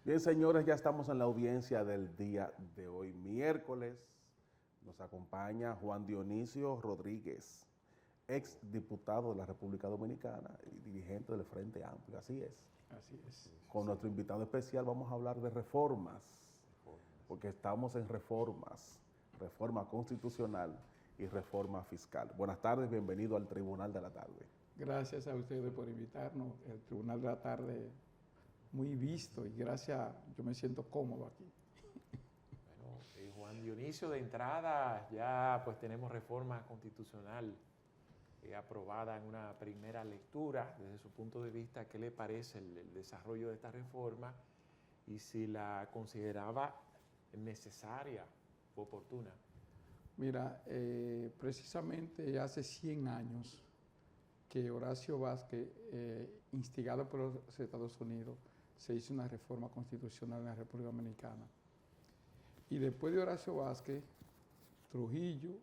Bien, señores, ya estamos en la audiencia del día de hoy, miércoles. Nos acompaña Juan Dionisio Rodríguez, ex diputado de la República Dominicana y dirigente del Frente Amplio. Así es. Así es. Con nuestro invitado especial vamos a hablar de reformas, porque estamos en reformas, reforma constitucional y reforma fiscal. Buenas tardes, bienvenido al Tribunal de la Tarde. Gracias a ustedes por invitarnos. El Tribunal de la Tarde, muy visto, y gracias, yo me siento cómodo aquí. Bueno, Juan Dionisio, de entrada ya pues tenemos reforma constitucional aprobada en una primera lectura. Desde su punto de vista, ¿qué le parece el desarrollo de esta reforma y si la consideraba necesaria o oportuna? Mira, precisamente hace 100 años que Horacio Vázquez, instigado por los Estados Unidos, se hizo una reforma constitucional en la República Dominicana. Y después de Horacio Vázquez, Trujillo,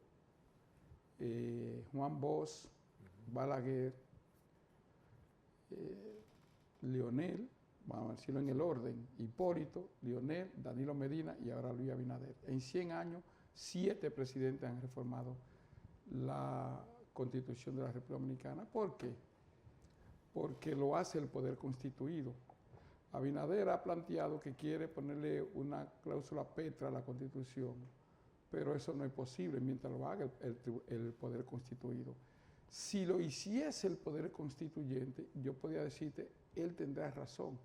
Juan Bosch, Balaguer, Leonel, vamos a decirlo en el orden, Hipólito, Leonel, Danilo Medina y ahora Luis Abinader. En 100 años, 7 presidentes han reformado la Constitución de la República Dominicana. ¿Por qué? Porque lo hace el poder constituido. Abinader ha planteado que quiere ponerle una cláusula petra a la Constitución, pero eso no es posible mientras lo haga el poder constituido. Si lo hiciese el poder constituyente, yo podría decirte, él tendrá razón,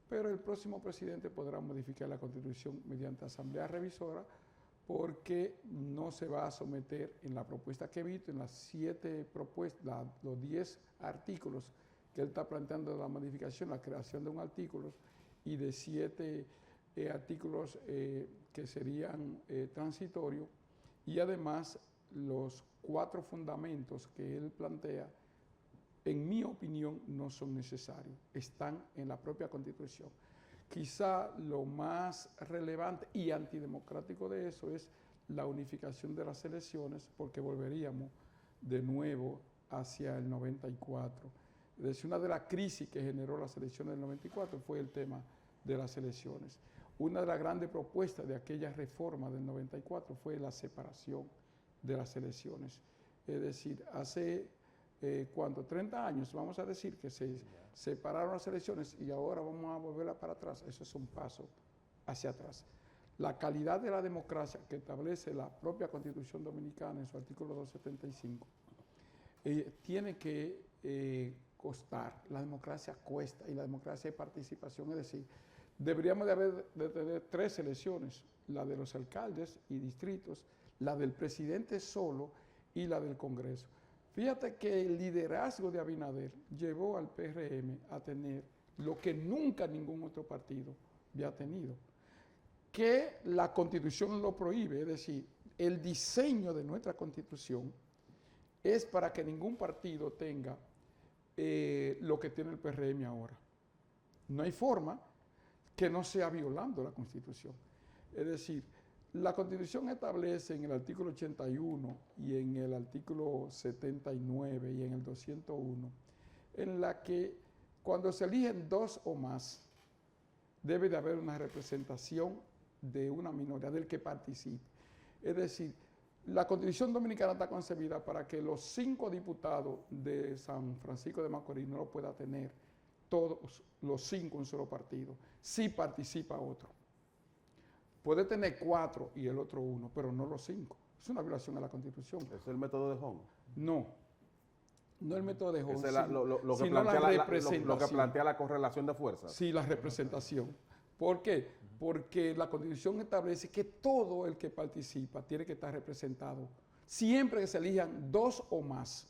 pero el próximo presidente podrá modificar la Constitución mediante asamblea revisora, porque no se va a someter en la propuesta que he visto, en las 7 propuestas, los 10 artículos que él está planteando de la modificación, la creación de un artículo y de 7 artículos que serían transitorios, y además los 4 fundamentos que él plantea, en mi opinión, no son necesarios, están en la propia Constitución. Quizá lo más relevante y antidemocrático de eso es la unificación de las elecciones, porque volveríamos de nuevo hacia el 94. Es decir, una de las crisis que generó las elecciones del 94 fue el tema de las elecciones. Una de las grandes propuestas de aquella reforma del 94 fue la separación de las elecciones. Es decir, hace, 30 años, vamos a decir, que se separaron las elecciones y ahora vamos a volverla para atrás. Eso es un paso hacia atrás. La calidad de la democracia que establece la propia Constitución Dominicana en su artículo 275 tiene que costar. La democracia cuesta y la democracia es participación. Es decir, deberíamos de tener 3 elecciones, la de los alcaldes y distritos, la del presidente solo y la del Congreso. Fíjate que el liderazgo de Abinader llevó al PRM a tener lo que nunca ningún otro partido había tenido, que la Constitución lo prohíbe. Es decir, el diseño de nuestra Constitución es para que ningún partido tenga lo que tiene el PRM ahora. No hay forma que no sea violando la Constitución. Es decir, la Constitución establece en el artículo 81 y en el artículo 79 y en el 201, en la que cuando se eligen 2 o más, debe de haber una representación de una minoría, del que participe. Es decir, la Constitución Dominicana está concebida para que los 5 diputados de San Francisco de Macorís no lo pueda tener todos los 5 en un solo partido, si participa otro. Puede tener 4 y el otro 1, pero no los 5. Es una violación a la Constitución. ¿Es el método de Hong? No el método de Hong, sino la representación. Lo que plantea la correlación de fuerzas. Sí, la representación. ¿Por qué? Porque la Constitución establece que todo el que participa tiene que estar representado. Siempre que se elijan 2 o más,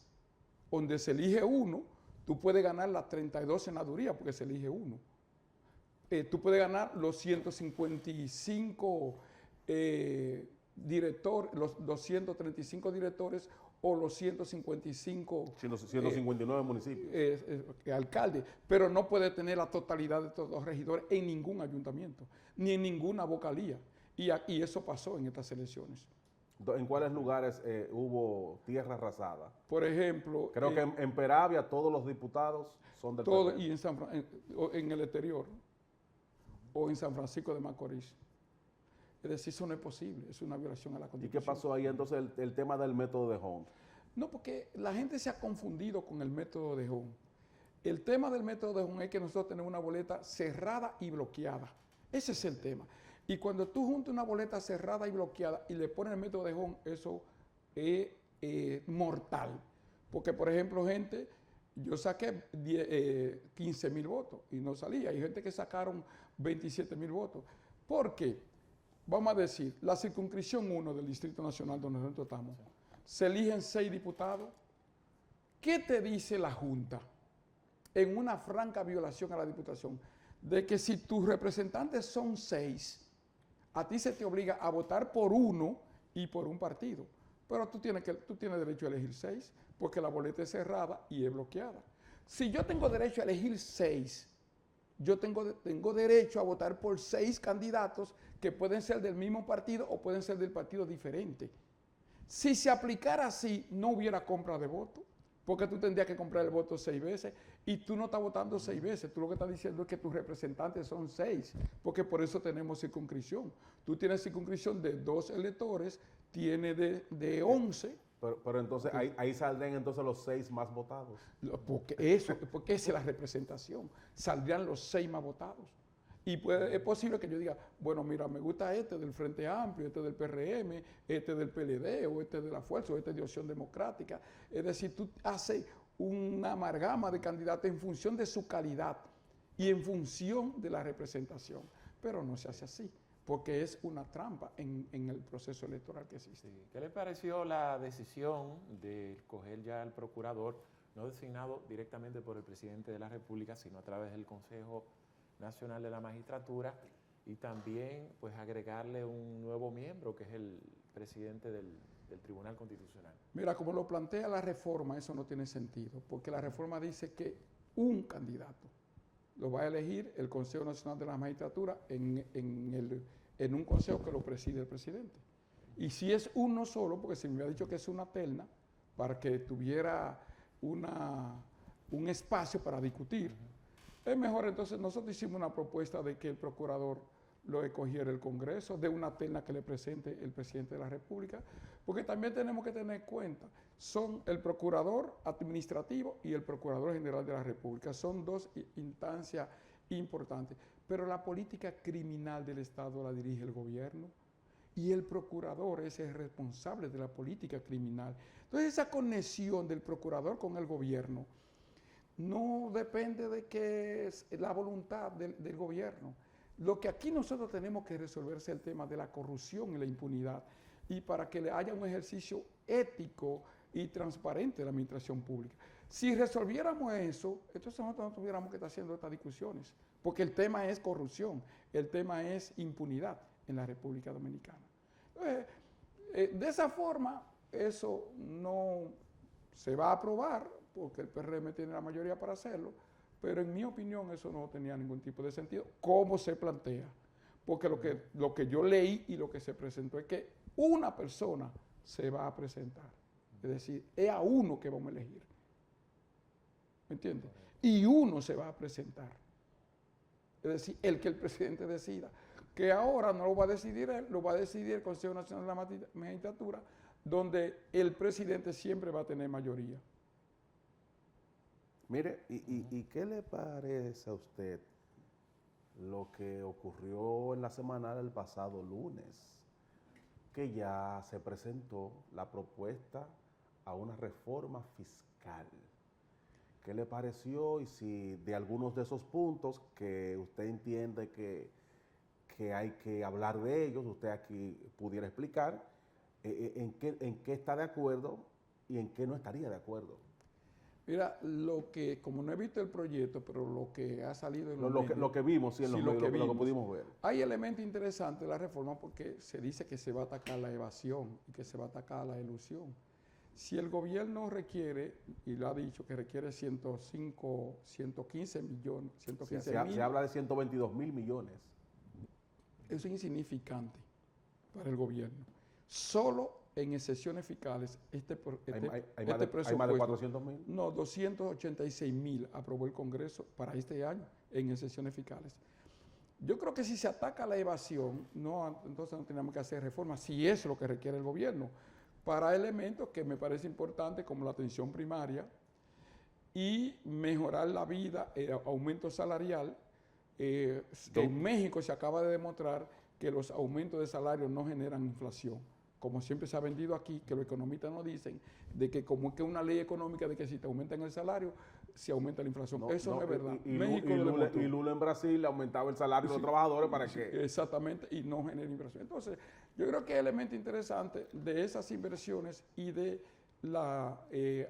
donde se elige 1, tú puedes ganar las 32 senadurías porque se elige 1. Tú puedes ganar los 155 directores, los 235 directores o los 159 municipios. Alcaldes, pero no puede tener la totalidad de todos los regidores en ningún ayuntamiento, ni en ninguna vocalía. Y eso pasó en estas elecciones. ¿En cuáles lugares hubo tierra arrasada? Por ejemplo... Creo que en Peravia todos los diputados son del PRM. Y en el exterior. o en San Francisco de Macorís. Es decir, eso no es posible, es una violación a la ¿Y Constitución. qué pasó ahí entonces el tema del método de Hong? No, porque la gente se ha confundido con el método de Hong. El tema del método de Hong es que nosotros tenemos una boleta cerrada y bloqueada. Ese es el tema. Y cuando tú juntas una boleta cerrada y bloqueada y le pones el método de Hong, eso es mortal. Porque, por ejemplo, gente, yo saqué 15.000 votos y no salía. Hay gente que sacaron 27.000 votos. ¿Por qué? Vamos a decir, la circunscripción 1 del Distrito Nacional donde nosotros estamos, se eligen 6 diputados. ¿Qué te dice la Junta? En una franca violación a la Diputación, de que si tus representantes son 6, a ti se te obliga a votar por uno y por un partido. Pero tú tienes derecho a elegir 6, porque la boleta es cerrada y es bloqueada. Si yo tengo derecho a elegir 6, yo tengo derecho a votar por 6 candidatos que pueden ser del mismo partido o pueden ser del partido diferente. Si se aplicara así, no hubiera compra de voto, porque tú tendrías que comprar el voto 6 veces y tú no estás votando 6 veces. Tú lo que estás diciendo es que tus representantes son 6, porque por eso tenemos circunscripción. Tú tienes circunscripción de 2 electores, tienes de 11. Pero entonces ahí saldrían entonces los 6 más votados. Porque esa es la representación. Saldrían los 6 más votados. Y es posible que yo diga, bueno, mira, me gusta este del Frente Amplio, este del PRM, este del PLD, o este de la Fuerza, o este de Opción Democrática. Es decir, tú haces una amalgama de candidatos en función de su calidad y en función de la representación. Pero no se hace así, porque es una trampa en el proceso electoral que existe. Sí. ¿Qué le pareció la decisión de escoger ya al procurador, no designado directamente por el presidente de la República, sino a través del Consejo Nacional de la Magistratura, y también pues agregarle un nuevo miembro que es el presidente del Tribunal Constitucional? Mira, como lo plantea la reforma, eso no tiene sentido, porque la reforma dice que un candidato lo va a elegir el Consejo Nacional de la Magistratura en un consejo que lo preside el presidente. Y si es uno solo, porque se me había dicho que es una terna, para que tuviera un espacio para discutir, es mejor. Entonces nosotros hicimos una propuesta de que el procurador lo escogiera el Congreso, de una terna que le presente el presidente de la República, porque también tenemos que tener en cuenta, son el procurador administrativo y el procurador general de la República, son 2 instancias importantes, pero la política criminal del Estado la dirige el gobierno y el procurador es el responsable de la política criminal. Entonces esa conexión del procurador con el gobierno no depende de que es la voluntad del gobierno. Lo que aquí nosotros tenemos que resolver es el tema de la corrupción y la impunidad, y para que haya un ejercicio ético y transparente de la administración pública. Si resolviéramos eso, entonces nosotros no tuviéramos que estar haciendo estas discusiones, porque el tema es corrupción, el tema es impunidad en la República Dominicana. De esa forma, eso no se va a aprobar, porque el PRM tiene la mayoría para hacerlo, pero en mi opinión eso no tenía ningún tipo de sentido, como se plantea, porque lo que yo leí y lo que se presentó es que una persona se va a presentar, es decir, es a uno que vamos a elegir, ¿me entiendes? Y uno se va a presentar, es decir, el que el presidente decida, que ahora no lo va a decidir él, lo va a decidir el Consejo Nacional de la Magistratura, donde el presidente siempre va a tener mayoría. Mire, ¿y qué le parece a usted lo que ocurrió en la semana del pasado lunes? Que ya se presentó la propuesta a una reforma fiscal. ¿Qué le pareció? Y si de algunos de esos puntos que usted entiende que hay que hablar de ellos, usted aquí pudiera explicar en qué está de acuerdo y en qué no estaría de acuerdo. Mira, como no he visto el proyecto, pero lo que ha salido en los medios, lo que vimos, sí, en los medios, lo que pudimos ver. Hay elementos interesantes de la reforma porque se dice que se va a atacar la evasión y que se va a atacar la elusión. Si el gobierno requiere, y lo ha dicho, que requiere 115 millones, 115 mil. Se habla de 122.000 millones. Eso es insignificante para el gobierno. Solo en excepciones fiscales, ¿Hay más de 400.000? No, 286.000 aprobó el Congreso para este año en excepciones fiscales. Yo creo que si se ataca la evasión, entonces no tenemos que hacer reformas, si es lo que requiere el gobierno, para elementos que me parece importante como la atención primaria y mejorar la vida, aumento salarial. En México se acaba de demostrar que los aumentos de salario no generan inflación. Como siempre se ha vendido aquí, que los economistas nos dicen, de que como es que una ley económica de que si te aumentan el salario, se aumenta la inflación. Eso no es verdad. Y Lula en Brasil aumentaba el salario de los trabajadores para que... Exactamente, y no genera inflación. Entonces, yo creo que el elemento interesante de esas inversiones y de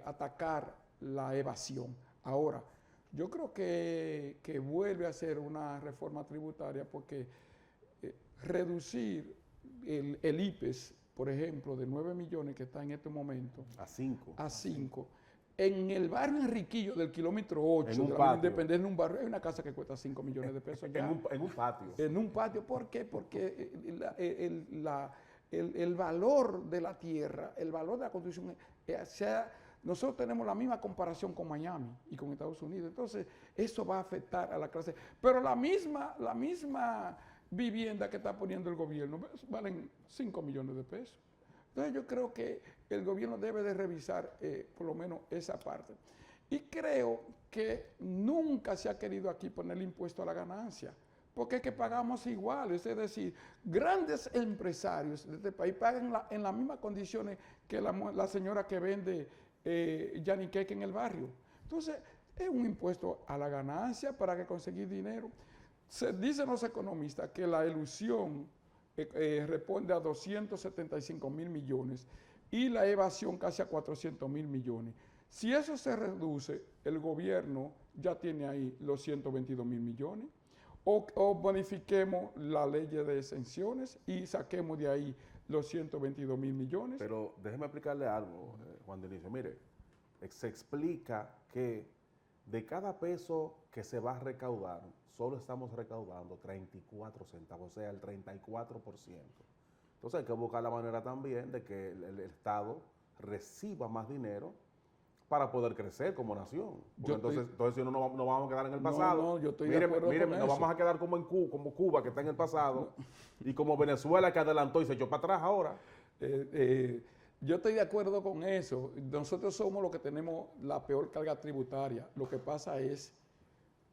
atacar la evasión. Ahora, yo creo que vuelve a ser una reforma tributaria porque reducir el IPES, por ejemplo, de 9 millones que está en este momento, a 5. En el barrio Enriquillo del kilómetro 8 de la Independencia, en un barrio, hay una casa que cuesta 5 millones de pesos ya. En un patio. En un patio, ¿por qué? Porque el valor de la tierra, el valor de la construcción, nosotros tenemos la misma comparación con Miami y con Estados Unidos, entonces eso va a afectar a la clase. Pero la misma vivienda que está poniendo el gobierno valen 5 millones de pesos. Entonces yo creo que el gobierno debe de revisar por lo menos esa parte. Y creo que nunca se ha querido aquí poner el impuesto a la ganancia, porque es que pagamos iguales, es decir, grandes empresarios de este país pagan en las mismas condiciones que la señora que vende yaniqueque en el barrio. Entonces, es un impuesto a la ganancia para que conseguir dinero. Dicen los economistas que la elusión responde a 275.000 millones y la evasión casi a 400.000 millones. Si eso se reduce, el gobierno ya tiene ahí los 122.000 millones. O bonifiquemos la ley de exenciones y saquemos de ahí los 122.000 millones. Pero déjeme explicarle algo, Juan Dionisio. Mire, se explica que de cada peso que se va a recaudar, solo estamos recaudando 34 centavos, o sea, el 34%. Entonces hay que buscar la manera también de que el Estado reciba más dinero para poder crecer como nación. Entonces si no nos vamos a quedar en el pasado. No, yo estoy de acuerdo con nos eso. vamos a quedar como Cuba, que está en el pasado, y como Venezuela, que adelantó y se echó para atrás ahora. Yo estoy de acuerdo con eso. Nosotros somos los que tenemos la peor carga tributaria. Lo que pasa es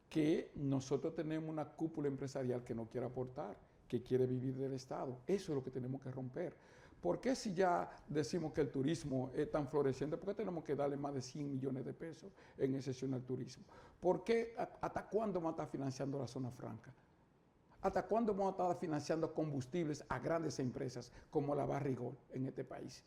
que nosotros tenemos una cúpula empresarial que no quiere aportar, que quiere vivir del Estado. Eso es lo que tenemos que romper. ¿Por qué si ya decimos que el turismo es tan floreciente, por qué tenemos que darle más de 100 millones de pesos en excepción al turismo? ¿Por qué? ¿Hasta cuándo vamos a estar financiando la zona franca? ¿Hasta cuándo vamos a estar financiando combustibles a grandes empresas como la Barrigol en este país?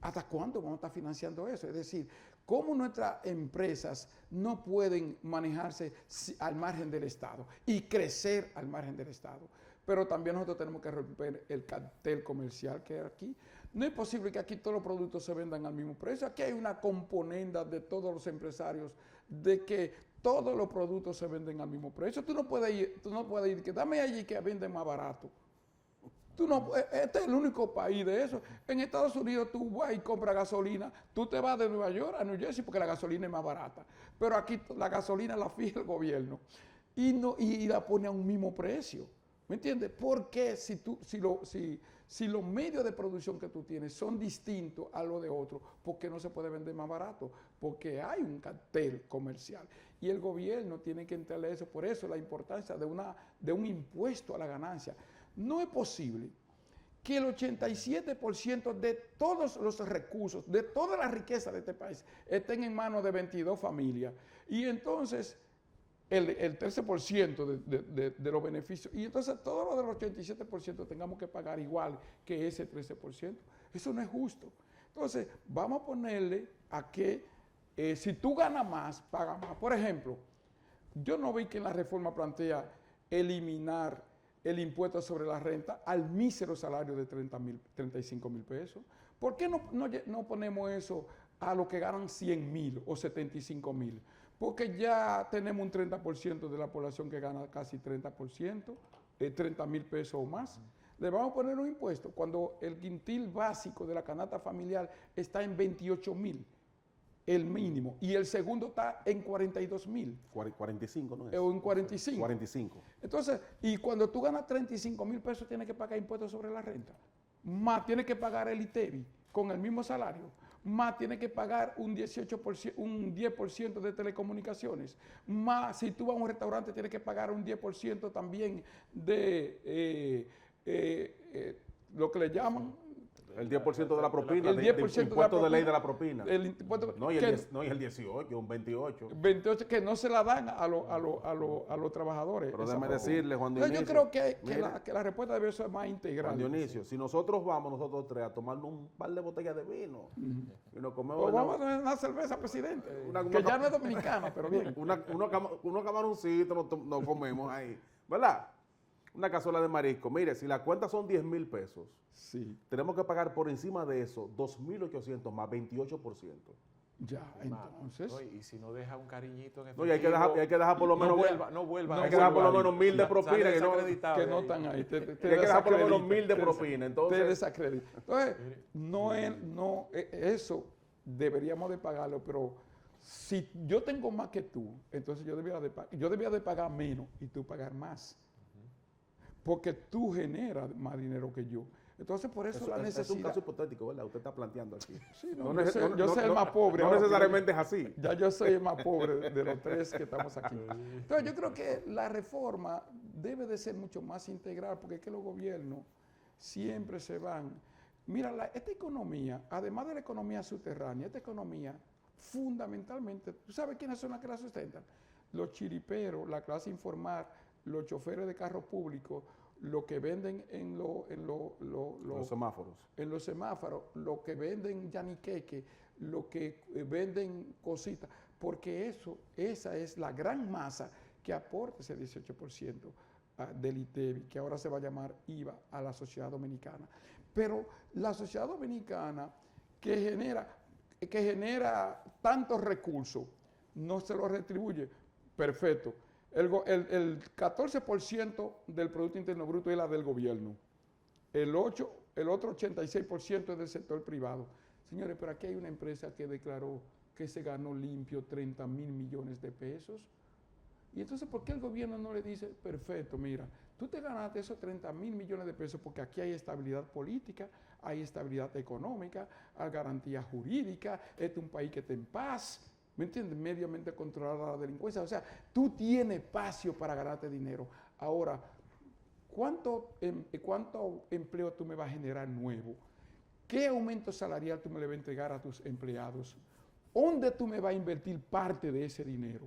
¿Hasta cuándo vamos a estar financiando eso? Es decir, ¿cómo nuestras empresas no pueden manejarse al margen del Estado y crecer al margen del Estado? Pero también nosotros tenemos que romper el cartel comercial que hay aquí. No es posible que aquí todos los productos se vendan al mismo precio. Aquí hay una componenda de todos los empresarios de que todos los productos se venden al mismo precio. Tú no puedes ir, que dame allí que venden más barato. Este es el único país de eso. En Estados Unidos tú vas y compras gasolina, tú te vas de Nueva York a New Jersey porque la gasolina es más barata. Pero aquí la gasolina la fija el gobierno y la pone a un mismo precio. ¿Me entiendes? Porque si los medios de producción que tú tienes son distintos a los de otros, ¿por qué no se puede vender más barato? Porque hay un cartel comercial y el gobierno tiene que entrarle eso. Por eso la importancia de un impuesto a la ganancia. No es posible que el 87% de todos los recursos, de toda la riqueza de este país, estén en manos de 22 familias. Y entonces el 13% de los beneficios. Y entonces todo lo del 87% tengamos que pagar igual que ese 13%. Eso no es justo. Entonces, vamos a ponerle a que si tú ganas más, paga más. Por ejemplo, yo no vi que en la reforma plantea eliminar el impuesto sobre la renta al mísero salario de 35.000 pesos. ¿Por qué no ponemos eso a los que ganan 100.000 o 75.000? Porque ya tenemos un 30% de la población que gana casi 30%, 30.000 pesos o más. Le vamos a poner un impuesto cuando el quintil básico de la canasta familiar está en 28.000. el mínimo, y el segundo está en 42,000. 45, ¿no es? O en 45. 45. Entonces, y cuando tú ganas 35,000 pesos, tienes que pagar impuestos sobre la renta. Más tienes que pagar el ITEVI con el mismo salario. Más tienes que pagar un 18%, un 10% de telecomunicaciones. Más, si tú vas a un restaurante, tienes que pagar un 10% también de lo que le llaman... El 10% de la propina, El 10% de impuesto de ley de la propina. propina. El impuesto, No, y el 18, un 28. 28 que no se la dan a los trabajadores. Pero esa déjame propina. decirle, Juan Entonces, Dionisio. yo creo que mira, la respuesta debe ser más integral. Juan Dionisio, si nosotros vamos, nosotros tres, a tomarnos un par de botellas de vino y nos comemos O vamos a tener una cerveza, presidente, Una- que ya no es dominicana, pero bien. unos camaroncitos nos comemos ahí, ¿verdad? Una cazuela de marisco. Mire, si la cuenta son 10,000 pesos, Sí, tenemos que pagar por encima de eso 2,800 más 28%. ya, Más, entonces. ¿no? Y si no deja un cariñito en No, y hay que dejar por lo menos... no vuelva. hay que dejar por lo menos 1,000 de Sale propina. Que no desacreditado Que de no ahí. están ahí. Te hay que dejar por lo menos desacredita, 1,000 de te propina. te Entonces, desacredita. Entonces, eso deberíamos de pagarlo, pero si yo tengo más que tú, entonces yo debía de pagar menos y tú pagar más. Porque tú generas más dinero que yo. Entonces, por eso la es un necesidad. caso hipotético, ¿verdad? Usted está planteando aquí. Sí, no, No yo soy el más pobre. No ahora, necesariamente es así. Ya yo soy el más pobre de los tres que estamos aquí. Entonces yo creo que la reforma debe de ser mucho más integral, porque es que los gobiernos siempre se van. Mira, esta economía, además de la economía subterránea, esta economía fundamentalmente, ¿tú sabes quiénes son las que la sustentan? Los chiriperos, la clase informal, los choferes de carros públicos, lo que venden en Los semáforos. en los semáforos, lo que venden yaniqueque, lo que venden cositas, porque esa es la gran masa que aporta ese 18% del ITEVI, que ahora se va a llamar IVA a la sociedad dominicana. Pero la sociedad dominicana que genera tantos recursos, no se los retribuye. Perfecto. El 14% del Producto Interno Bruto es la del gobierno. El otro 86% es del sector privado. Señores, pero aquí hay una empresa que declaró que se ganó limpio 30,000 millones de pesos. Y entonces, ¿por qué el gobierno no le dice, perfecto, mira, tú te ganaste esos 30,000 millones de pesos porque aquí hay estabilidad política, hay estabilidad económica, hay garantía jurídica, este es un país que está en paz, ¿me entiendes? Mediamente controlada la delincuencia. O sea, tú tienes espacio para ganarte dinero. Ahora, ¿cuánto empleo tú me vas a generar nuevo? ¿Qué aumento salarial tú me le vas a entregar a tus empleados? ¿Dónde tú me vas a invertir parte de ese dinero?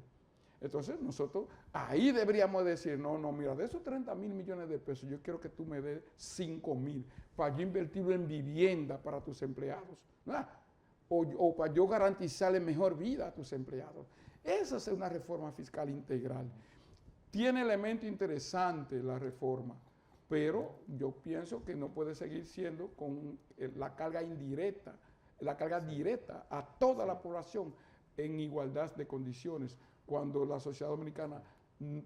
Entonces, nosotros ahí deberíamos decir, no, mira, de esos 30,000 millones de pesos, yo quiero que tú me des 5,000 para yo invertirlo en vivienda para tus empleados, ¿verdad? O para yo garantizarle mejor vida a tus empleados. Esa es una reforma fiscal integral. Tiene elementos interesantes la reforma, pero yo pienso que no puede seguir siendo con la carga indirecta, la carga directa a toda la población en igualdad de condiciones, cuando la sociedad dominicana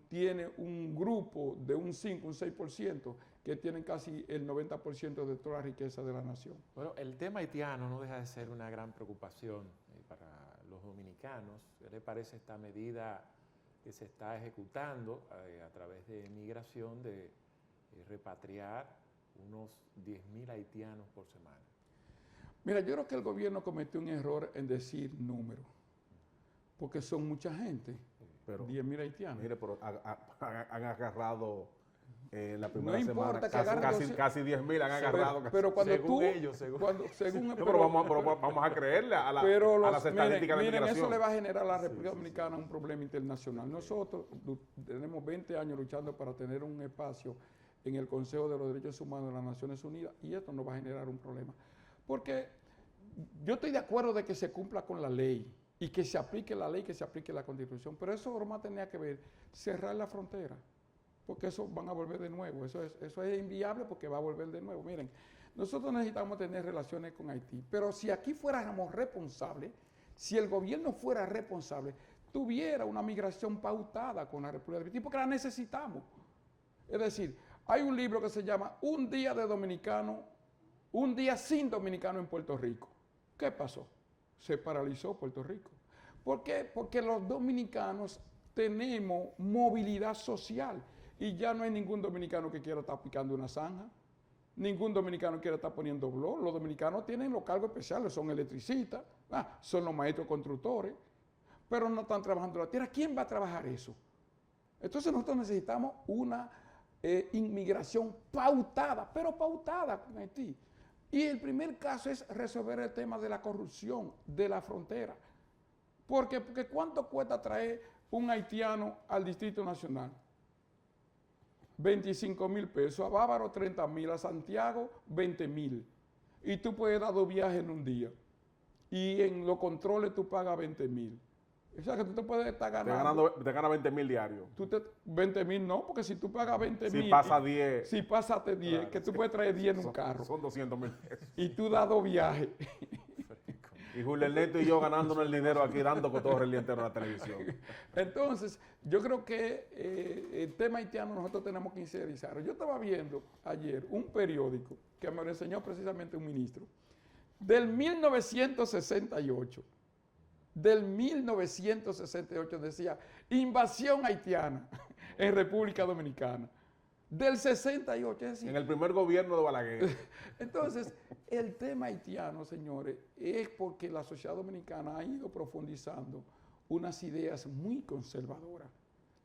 tiene un grupo de un 5, un 6%, que tienen casi el 90% de toda la riqueza de la nación. Bueno, el tema haitiano no deja de ser una gran preocupación para los dominicanos. ¿Qué le parece esta medida que se está ejecutando a través de migración de repatriar unos 10,000 haitianos por semana? Mira, yo creo que el gobierno cometió un error en decir número, porque son mucha gente, Pero, 10,000 haitianos. mire, pero han agarrado en la primera No semana importa que agarren casi 10,000 han agarrado. Pero cuando Según tú... ellos, según- No, pero vamos a creerle a las estadísticas de miren, migración. eso le va a generar a la República Dominicana un problema internacional. Nosotros tenemos 20 años luchando para tener un espacio en el Consejo de los Derechos Humanos de las Naciones Unidas y esto nos va a generar un problema. Porque yo estoy de acuerdo de que se cumpla con la ley y que se aplique la ley, que se aplique la Constitución, pero eso normal tenía que ver cerrar la frontera, porque eso van a volver de nuevo, eso es inviable porque va a volver de nuevo. Miren, nosotros necesitamos tener relaciones con Haití, pero si aquí fuéramos responsables, si el gobierno fuera responsable, tuviera una migración pautada con la República de Haití, porque la necesitamos. Es decir, hay un libro que se llama Un día de dominicano, un día sin dominicano en Puerto Rico. ¿Qué pasó? se paralizó Puerto Rico. ¿Por qué? Porque los dominicanos tenemos movilidad social y ya no hay ningún dominicano que quiera estar picando una zanja, ningún dominicano quiere estar poniendo blog. Los dominicanos tienen los cargos especiales, son electricistas, son los maestros constructores, pero no están trabajando la tierra. ¿Quién va a trabajar eso? Entonces nosotros necesitamos una inmigración pautada, pero pautada con Haití. Y el primer caso es resolver el tema de la corrupción de la frontera. Porque ¿cuánto cuesta traer un haitiano al Distrito Nacional? 25,000 pesos, a Bávaro 30,000, a Santiago 20,000. Y tú puedes dar 2 viajes en un día. Y en los controles tú pagas 20,000. O sea que tú te puedes estar ganando. Te gana 20,000 diarios. 20,000 no, porque si tú pagas 20,000. Si pasa 10. Si pasaste 10, claro, que tú puedes traer 10 en un carro. Son 200,000 pesos. Y tú das 2 viajes. Y Julio Ernesto y yo ganándonos el dinero aquí, dando cotorre el día entero en la televisión. Entonces, yo creo que el tema haitiano nosotros tenemos que interiorizar. Yo estaba viendo ayer un periódico que me lo enseñó precisamente un ministro, del 1968. Del 1968 decía, invasión haitiana en República Dominicana. Del 68, es decir, en el primer gobierno de Balaguer. Entonces, el tema haitiano, señores, es porque la sociedad dominicana ha ido profundizando unas ideas muy conservadoras.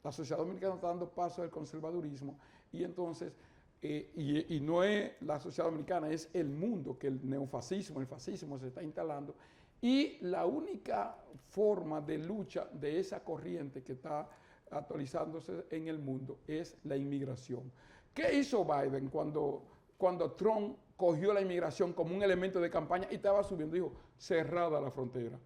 La sociedad dominicana está dando paso al conservadurismo y entonces, y no es la sociedad dominicana, es el mundo, que el neofascismo, el fascismo se está instalando. Y la única forma de lucha de esa corriente que está actualizándose en el mundo es la inmigración. ¿Qué hizo Biden cuando Trump cogió la inmigración como un elemento de campaña y estaba subiendo? Dijo, cerrada la frontera.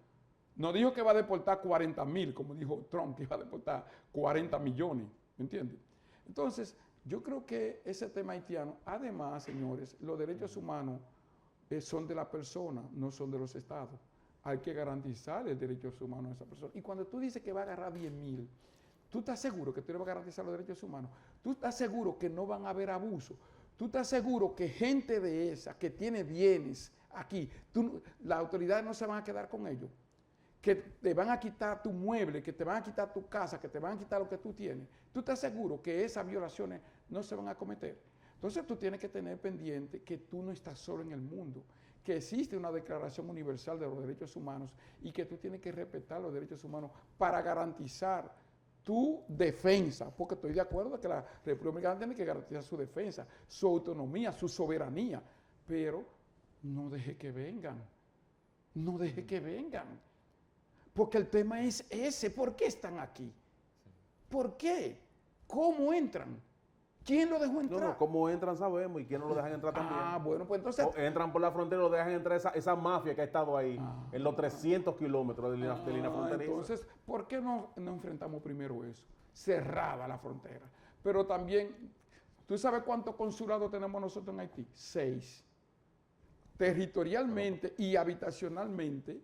No dijo que va a deportar 40,000, como dijo Trump, que iba a deportar 40 millones, ¿me entiendes? Entonces, yo creo que ese tema haitiano, además, señores, los derechos humanos son de la persona, no son de los estados. Hay que garantizar los derechos humanos a esa persona. Y cuando tú dices que va a agarrar 10,000, ¿tú estás seguro que tú le vas a garantizar los derechos humanos? ¿Tú estás seguro que no van a haber abuso? ¿Tú estás seguro que gente de esa, que tiene bienes aquí, las autoridades no se van a quedar con ellos? Que te van a quitar tu mueble, que te van a quitar tu casa, que te van a quitar lo que tú tienes. ¿Tú estás seguro que esas violaciones no se van a cometer? Entonces tú tienes que tener pendiente que tú no estás solo en el mundo, que existe una Declaración Universal de los Derechos Humanos y que tú tienes que respetar los derechos humanos para garantizar tu defensa, porque estoy de acuerdo que la República Dominicana tiene que garantizar su defensa, su autonomía, su soberanía, pero no deje que vengan, no deje que vengan, porque el tema es ese. ¿Por qué están aquí? ¿Por qué? ¿Cómo entran? ¿Quién lo dejó entrar? No, cómo entran sabemos y quién no lo dejan entrar también. Bueno, pues entonces... O entran por la frontera y lo dejan entrar esa mafia que ha estado ahí en los 300 kilómetros de línea fronteriza. Entonces, ¿por qué no enfrentamos primero eso? Cerrada la frontera. Pero también, ¿tú sabes cuántos consulados tenemos nosotros en Haití? 6. Territorialmente y habitacionalmente,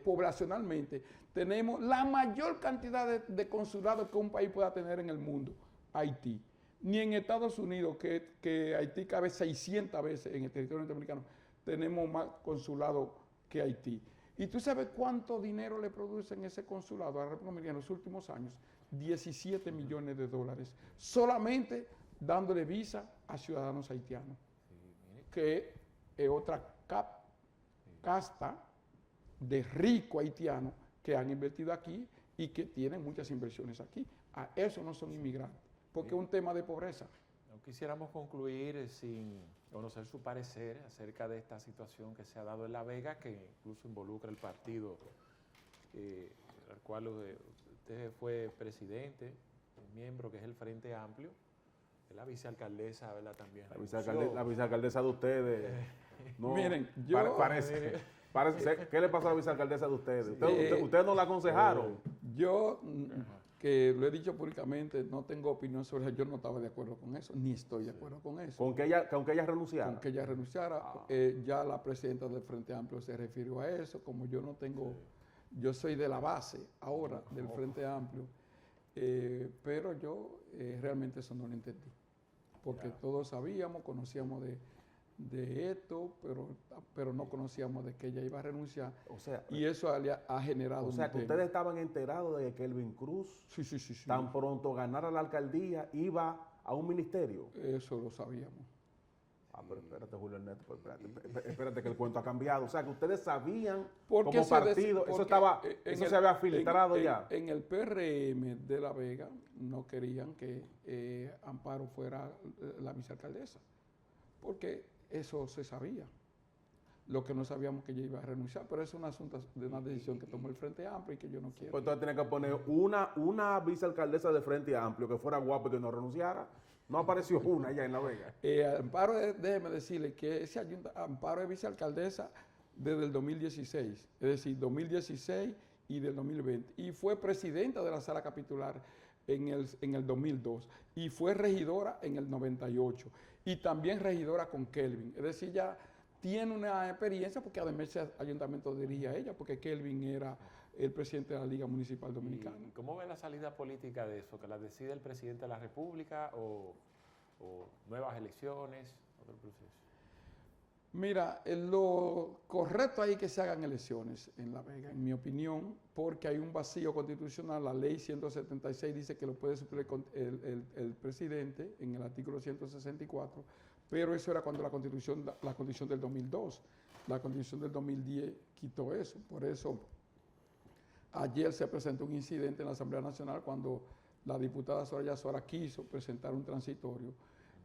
poblacionalmente, tenemos la mayor cantidad de consulados que un país pueda tener en el mundo, Haití. Ni en Estados Unidos, que Haití cabe 600 veces en el territorio norteamericano, tenemos más consulados que Haití. ¿Y tú sabes cuánto dinero le producen ese consulado a la República Dominicana en los últimos años? 17 millones de dólares, solamente dándole visa a ciudadanos haitianos, que es otra casta de rico haitiano que han invertido aquí y que tienen muchas inversiones aquí. A eso no son inmigrantes, porque es un tema de pobreza. No quisiéramos concluir sin conocer su parecer acerca de esta situación que se ha dado en La Vega, que incluso involucra el partido al cual usted fue presidente, miembro, que es el Frente Amplio, la vicealcaldesa, ¿verdad? También. La vicealcaldesa de ustedes. No, miren, yo... Parece, ¿qué le pasó a la vicealcaldesa de ustedes? ¿Ustedes no la aconsejaron? Yo, que lo he dicho públicamente, no tengo opinión sobre eso. Yo no estaba de acuerdo con eso, ni estoy de acuerdo con eso. ¿Con que ella renunciara? Con que ella renunciara. Ya la presidenta del Frente Amplio se refirió a eso. Como yo no tengo... Yo soy de la base ahora del Frente Amplio, pero yo realmente eso no lo entendí. Porque todos sabíamos, conocíamos de esto, pero no conocíamos de que ella iba a renunciar. O sea, Y eso ha generado o sea un que tema. ustedes estaban enterados de que Kelvin Cruz, Sí, sí, sí, sí. tan pronto ganara la alcaldía, iba a un ministerio. Eso lo sabíamos. Ah, pero espérate, Julio Ernesto, pero espérate que el cuento ha cambiado. O sea, que ustedes sabían Porque como partido, eso se había filtrado ya. En el PRM de La Vega no querían que Amparo fuera la vicealcaldesa, porque eso se sabía. Lo que no sabíamos que ella iba a renunciar, pero es un asunto de una decisión que tomó el Frente Amplio y que yo no quiero. Pues entonces tienen que poner una vicealcaldesa de Frente Amplio que fuera guapa y que no renunciara. No apareció una allá en La Vega. Amparo, déjeme decirle que ese Amparo es vicealcaldesa desde el 2016, es decir, 2016 y del 2020. Y fue presidenta de la sala capitular en el 2002. Y fue regidora en el 98. Y también regidora con Kelvin. Es decir, ya tiene una experiencia porque además ese ayuntamiento dirigía ella, porque Kelvin era el presidente de la Liga Municipal Dominicana. ¿Y cómo ve la salida política de eso? ¿Que la decide el presidente de la República o nuevas elecciones, otro proceso? Mira, lo correcto ahí es que se hagan elecciones en La Vega, en mi opinión, porque hay un vacío constitucional. La ley 176 dice que lo puede suplir el presidente en el artículo 164, pero eso era cuando la constitución del 2002. La constitución del 2010 quitó eso. Por eso ayer se presentó un incidente en la Asamblea Nacional cuando la diputada Soraya Sora quiso presentar un transitorio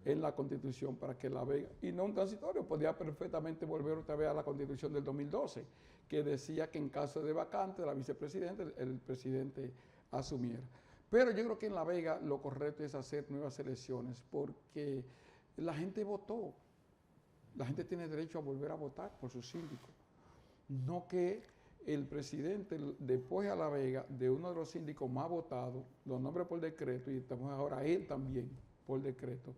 en la Constitución para que La Vega, y no un transitorio, podía perfectamente volver otra vez a la Constitución del 2012, que decía que en caso de vacante de la vicepresidenta, el presidente asumiera. Pero yo creo que en La Vega lo correcto es hacer nuevas elecciones, porque la gente votó, la gente tiene derecho a volver a votar por su síndico, no que el presidente después a La Vega de uno de los síndicos más votados, lo nombre por decreto, y estamos ahora él también por decreto,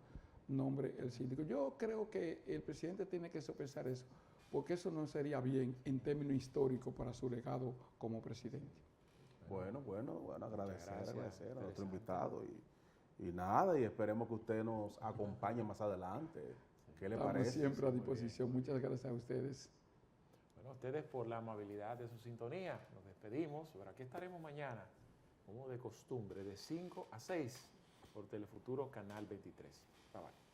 nombre el síndico. Yo creo que el presidente tiene que sopesar eso, porque eso no sería bien en términos históricos para su legado como presidente. Bueno, agradecer a nuestro invitado y esperemos que usted nos acompañe más adelante. ¿Qué le Estamos parece? siempre a disposición. Muchas gracias a ustedes. Bueno, ustedes por la amabilidad de su sintonía. Nos despedimos, pero aquí estaremos mañana, como de costumbre, de 5 a 6 por Telefuturo Canal 23. Bye bye.